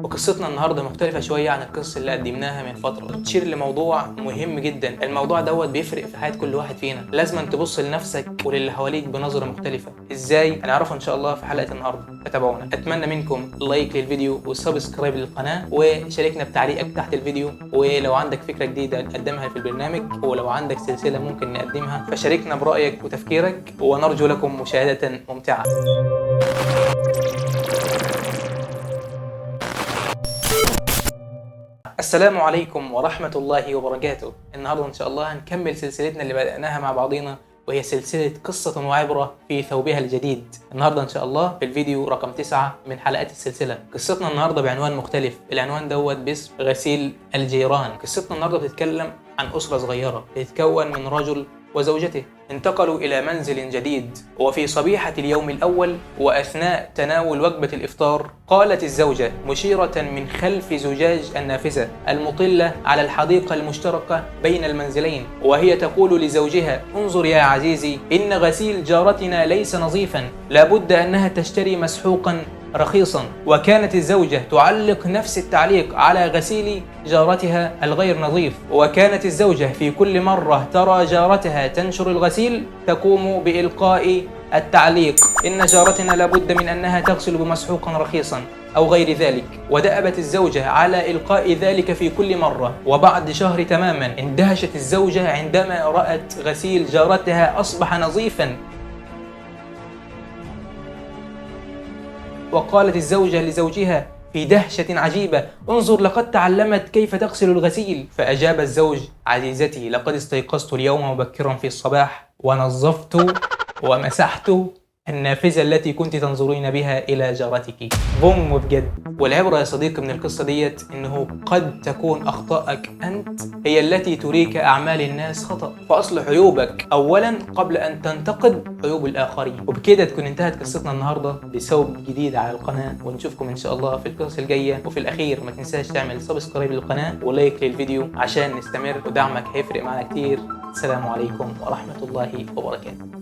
وقصتنا النهارده مختلفة شوية عن القصة اللي قدمناها من فترة، بتشير لموضوع مهم جدا. الموضوع بيفرق في حياة كل واحد فينا، لازم تبص لنفسك وللي حواليك بنظرة مختلفة. ازاي؟ هنعرفه ان شاء الله في حلقة النهارده، فتابعونا. اتمنى منكم اللايك للفيديو والسبسكرايب للقناة، وشاركنا بتعليقك تحت الفيديو. ولو عندك فكرة جديدة نقدمها في البرنامج، ولو عندك سلسلة ممكن نقدمها، فشاركنا برأيك وتفكيرك، ونرجو لكم مشاهدة ممتعة. السلام عليكم ورحمة الله وبركاته. النهاردة إن شاء الله هنكمل سلسلتنا اللي بدأناها مع بعضينا، وهي سلسلة قصة وعبرة في ثوبها الجديد. النهاردة إن شاء الله في الفيديو رقم 9 من حلقات السلسلة. قصتنا النهاردة بعنوان مختلف، العنوان باسم غسيل الجيران. قصتنا النهاردة بتتكلم عن أسرة صغيرة بتتكون من رجل وزوجته، انتقلوا إلى منزل جديد. وفي صبيحة اليوم الأول وأثناء تناول وجبة الإفطار، قالت الزوجة مشيرة من خلف زجاج النافذة المطلة على الحديقة المشتركة بين المنزلين، وهي تقول لزوجها: انظر يا عزيزي، إن غسيل جارتنا ليس نظيفا، لابد أنها تشتري مسحوقا رخيصا. وكانت الزوجة تعلق نفس التعليق على غسيل جارتها الغير نظيف، وكانت الزوجة في كل مرة ترى جارتها تنشر الغسيل تقوم بإلقاء التعليق: إن جارتنا لابد من أنها تغسل بمسحوق رخيصا أو غير ذلك. ودأبت الزوجة على إلقاء ذلك في كل مرة. وبعد شهر تماما اندهشت الزوجة عندما رأت غسيل جارتها أصبح نظيفا، وقالت الزوجة لزوجها في دهشة عجيبة: انظر، لقد تعلمت كيف تغسل الغسيل. فأجاب الزوج: عزيزتي، لقد استيقظت اليوم مبكرا في الصباح ونظفت ومسحت النافذة التي كنت تنظرين بها إلى جارتك. بوم بجد. والعبرة يا صديقي من القصة ديت إنه قد تكون أخطائك أنت هي التي تريك أعمال الناس خطأ، فأصلح عيوبك أولا قبل أن تنتقد عيوب الآخرين. وبكده تكون انتهت قصتنا النهاردة بثوب جديد على القناة، ونشوفكم إن شاء الله في القصص الجاية. وفي الأخير ما تنساش تعمل سبسكرايب للقناة ولايك للفيديو عشان نستمر، ودعمك هيفرق معنا كتير. السلام عليكم ورحمة الله وبركاته.